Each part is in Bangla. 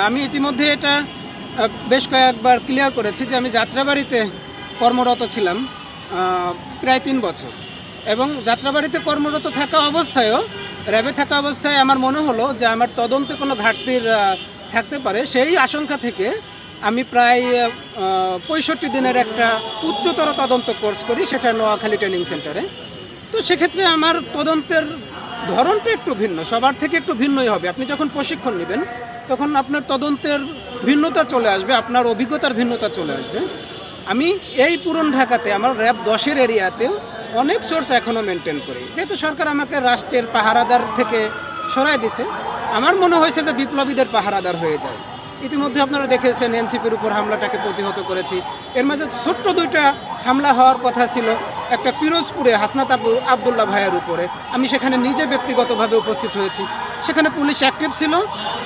আমি ইতিমধ্যে এটা বেশ কয়েকবার ক্লিয়ার করেছি যে আমি যাত্রাবাড়িতে কর্মরত ছিলাম প্রায় 3 বছর, এবং যাত্রাবাড়িতে কর্মরত থাকা অবস্থায়ও র্যাবে থাকা অবস্থায় আমার মনে হলো যে আমার তদন্তে কোনো ঘাটতির থাকতে পারে। সেই আশঙ্কা থেকে আমি প্রায় 65 দিনের একটা উচ্চতর তদন্ত কোর্স করি, সেটা নোয়াখালী ট্রেনিং সেন্টারে। তো সেক্ষেত্রে আমার তদন্তের ধরনটা একটু ভিন্ন, সবার থেকে একটু ভিন্নই হবে। আপনি যখন প্রশিক্ষণ নেবেন তখন আপনার তদন্তের ভিন্নতা চলে আসবে, আপনার অভিজ্ঞতার ভিন্নতা চলে আসবে। আমি এই পুরন ঢাকাতে আমার র্যাব 10-এর এরিয়াতে অনেক সোর্স এখনও মেনটেন করি। যেহেতু সরকার আমাকে রাষ্ট্রের পাহারাদার থেকে সরাই দিছে, আমার মনে হয়েছে যে বিপ্লবীদের পাহারাদার হয়ে যায়। ইতিমধ্যে আপনারা দেখেছেন এনসিপির উপর হামলাটাকে প্রতিহত করেছি। এর মাঝে ছোট্ট 2টা হামলা হওয়ার কথা ছিল, একটা পিরোজপুরে হাসনাত আবদুল্লাহ ভাইয়ের উপরে। আমি সেখানে নিজে ব্যক্তিগতভাবে উপস্থিত হয়েছি, সেখানে পুলিশ অ্যাক্টিভ ছিল,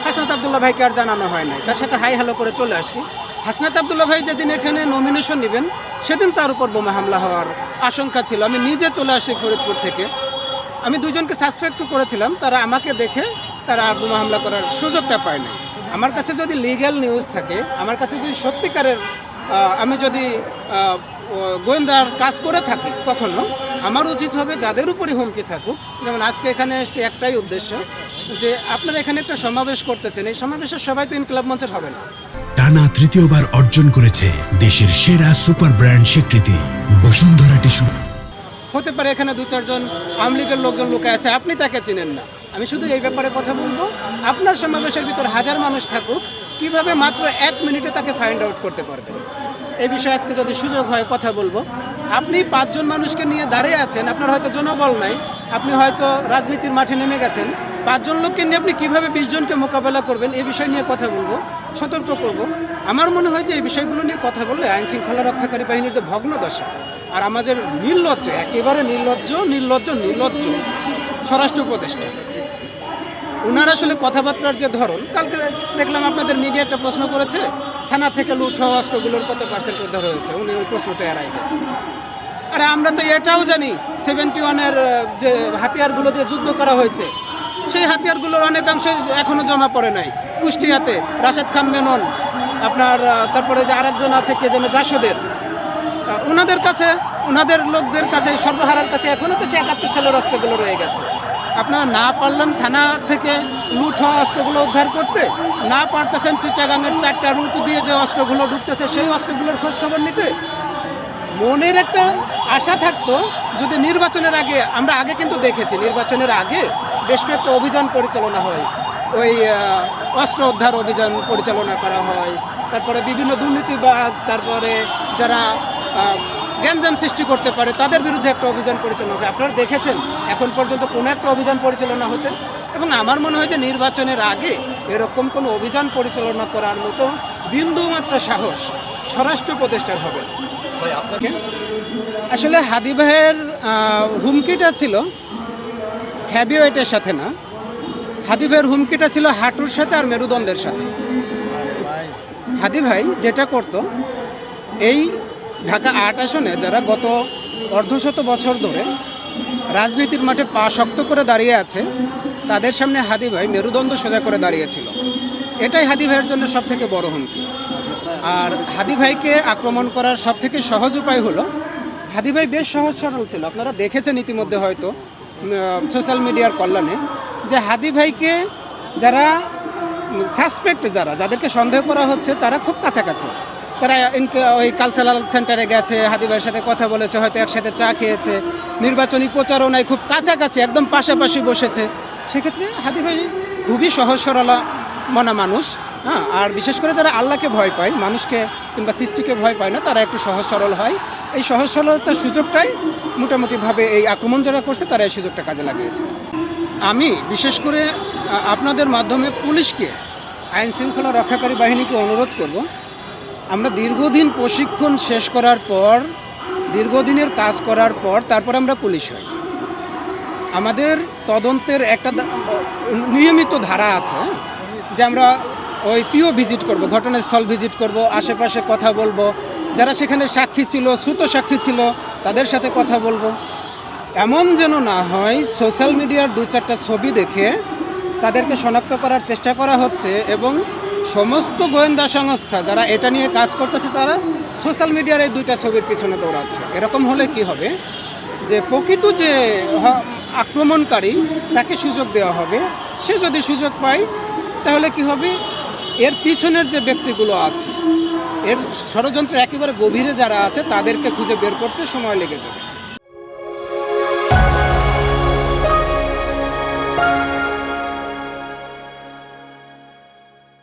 হাসনাত আবদুল্লাহ ভাইকে আর জানানো হয় নাই, তার সাথে হাই হ্যালো করে চলে আসছি। হাসনাত আবদুল্লাহ ভাই যেদিন এখানে নমিনেশন নেবেন সেদিন তার উপর বোমা হামলা হওয়ার আশঙ্কা ছিল। আমি নিজে চলে আসি ফরিদপুর থেকে। আমি 2জনকে সাসপেক্টও করেছিলাম, তারা আমাকে দেখে তারা আর বোমা হামলা করার সুযোগটা পায় নাই। আমার কাছে যদি লিগ্যাল নিউজ থাকে, আমার কাছে যদি সত্যিকারের আমি যদি গোয়েন্দার কাজ করে থাকি কখনো, আমার উচিত হবে যাদের উপরই হুমকি থাকুক, যেমন আজকে এখানে এসে একটাই উদ্দেশ্য যে আপনারা এখানে একটা সমাবেশ করতেছেন, এই সমাবেশের সবাই তো ইনকিলাব মঞ্চের হবে না। টানা তৃতীয়বার অর্জন করেছে দেশের সেরা সুপার ব্র্যান্ড স্বীকৃতি বসুন্ধরা টিস্যু। হতে পারে এখানে 2-4 জন আওয়ামী লীগের লোকজন লুকায় আছে, আপনি তাকে চিনেন না। আমি শুধু এই ব্যাপারে কথা বলবো, আপনার সমাবেশের ভিতর 1000 মানুষ থাকুক, কিভাবে মাত্র 1 মিনিটে তাকে ফাইন্ড আউট করতে পারবেন, এই বিষয়ে আজকে যদি সুযোগ হয় কথা বলবো। আপনি 5 জন মানুষকে নিয়ে দাঁড়িয়ে আছেন, আপনার হয়তো জনবল নাই, আপনি হয়তো রাজনীতির মাঠে নেমে গেছেন, 5 জন লোককে নিয়ে আপনি কিভাবে 20 জনকে মোকাবেলা করবেন, এই বিষয় নিয়ে কথা বলবো, সতর্ক করব। আমার মনে হয় যে এই বিষয়গুলো নিয়ে কথা বললে আইন শৃঙ্খলা রক্ষাকারী বাহিনীর যে ভগ্নদশা আর আমাদের নির্লজ্জ, একেবারে নির্লজ্জ স্বরাষ্ট্র উপদেষ্টা, ওনার আসলে কথাবার্তার যে ধরন, কালকে দেখলাম আপনাদের মিডিয়া একটা প্রশ্ন করেছে থানা থেকে লুট হওয়া অস্ত্রগুলোর কত % উদ্ধার হয়েছে, উনি ওই প্রশ্নটা এড়াই গেছে। আরে আমরা তো এটাও জানি 71-এর যে হাতিয়ারগুলো দিয়ে যুদ্ধ করা হয়েছে, সেই হাতিয়ারগুলোর অনেকাংশ এখনো জমা পড়ে নাই। কুষ্টিয়াতে রাশেদ খান মেনন, আপনার তারপরে যে আরেকজন আছে কে যেন জাসদের, ওনাদের কাছে, ওনাদের লোকদের কাছে, সর্বহারার কাছে এখনো তো সে 71 সালের অস্ত্রগুলো রয়ে গেছে। আপনারা না পারলেন থানা থেকে লুট হওয়া অস্ত্রগুলো উদ্ধার করতে, না পারতেছেন চিটাগাংয়ের 4টা রুট দিয়ে যে অস্ত্রগুলো ঢুকতেছে সেই অস্ত্রগুলোর খোঁজ খবর নিতে। মনের একটা আশা থাকতো যদি নির্বাচনের আগে, আমরা আগে কিন্তু দেখেছি নির্বাচনের আগে বেশ কয়েকটা অভিযান পরিচালনা হয়, ওই অস্ত্র উদ্ধার অভিযান পরিচালনা করা হয়, তারপরে বিভিন্ন দুর্নীতিবাজ, তারপরে যারা গ্যাঞ্জাম সৃষ্টি করতে পারে তাদের বিরুদ্ধে একটা অভিযান পরিচালনা হবে। আপনারা দেখেছেন এখন পর্যন্ত কোনো একটা অভিযান পরিচালনা হতে, এবং আমার মনে হয় যে নির্বাচনের আগে এরকম কোনো অভিযান পরিচালনা করার মতো বিন্দুমাত্র সাহস স্বরাষ্ট্র উপদেষ্টার হবে। আসলে হাদি ভাইয়ের হুমকিটা ছিল হ্যাভিওয়েটের সাথে না, হাদি ভাইয়ের হুমকিটা ছিল হাঁটুর সাথে আর মেরুদণ্ডের সাথে। হাদি ভাই যেটা করত, এই ঢাকা 8 আসনে যারা গত অর্ধশত বছর ধরে রাজনীতির মাঠে পা শক্ত করে দাঁড়িয়ে আছে, তাদের সামনে হাদি ভাই মেরুদণ্ড সোজা করে দাঁড়িয়েছিল। এটাই হাদি ভাইয়ের জন্য সবথেকে বড় হুমকি। আর হাদি ভাইকে আক্রমণ করার সবথেকে সহজ উপায় হলো, হাদি ভাই বেশ সহজ সরল ছিল। আপনারা দেখেছেন ইতিমধ্যে হয়তো সোশ্যাল মিডিয়ার কল্যাণে, যে হাদি ভাইকে যারা সাসপেক্ট, যাদেরকে সন্দেহ করা হচ্ছে, তারা খুব কাছাকাছি। তারা ওই কালচারাল সেন্টারে গেছে, হাদি ভাইয়ের সাথে কথা বলেছে, হয়তো একসাথে চা খেয়েছে, নির্বাচনী প্রচারণায় খুব কাছাকাছি একদম পাশাপাশি বসেছে। সেক্ষেত্রে হাদি ভাই খুবই সহজ সরলা মনা মানুষ, হ্যাঁ। আর বিশেষ করে যারা আল্লাহকে ভয় পায়, মানুষকে কিংবা সৃষ্টিকে ভয় পায় না, তারা একটু সহজ সরল হয়। এই সহজ সরলতার সুযোগটাই মোটামুটিভাবে এই আক্রমণ যারা করছে তারা এই সুযোগটা কাজে লাগিয়েছে। আমি বিশেষ করে আপনাদের মাধ্যমে পুলিশকে, আইন শৃঙ্খলা রক্ষাকারী বাহিনীকে অনুরোধ করব, আমরা দীর্ঘদিন প্রশিক্ষণ শেষ করার পর, দীর্ঘদিনের কাজ করার পর তারপর আমরা পুলিশ হই। আমাদের তদন্তের একটা নিয়মিত ধারা আছে, যে আমরা ওই পিও ভিজিট করব, ঘটনাস্থল ভিজিট করব, আশেপাশে কথা বলবো, যারা সেখানে সাক্ষী ছিল, শ্রুত সাক্ষী ছিল, তাদের সাথে কথা বলবো। এমন যেন না হয় সোশ্যাল মিডিয়ার 2-4টা ছবি দেখে তাদেরকে শনাক্ত করার চেষ্টা করা হচ্ছে এবং সমস্ত গোয়েন্দা সংস্থা যারা এটা নিয়ে কাজ করতেছে তারা সোশ্যাল মিডিয়ার এই দুইটা ছবির পিছনে দৌড়াচ্ছে। এরকম হলে কি হবে যে প্রকৃত যে আক্রমণকারী তাকে সুযোগ দেওয়া হবে, সে যদি সুযোগ পায় তাহলে কি হবে, এর পিছনের যে ব্যক্তিগুলো আছে, এর ষড়যন্ত্র একেবারে গভীরে যারা আছে তাদেরকে খুঁজে বের করতে সময় লেগে যাবে।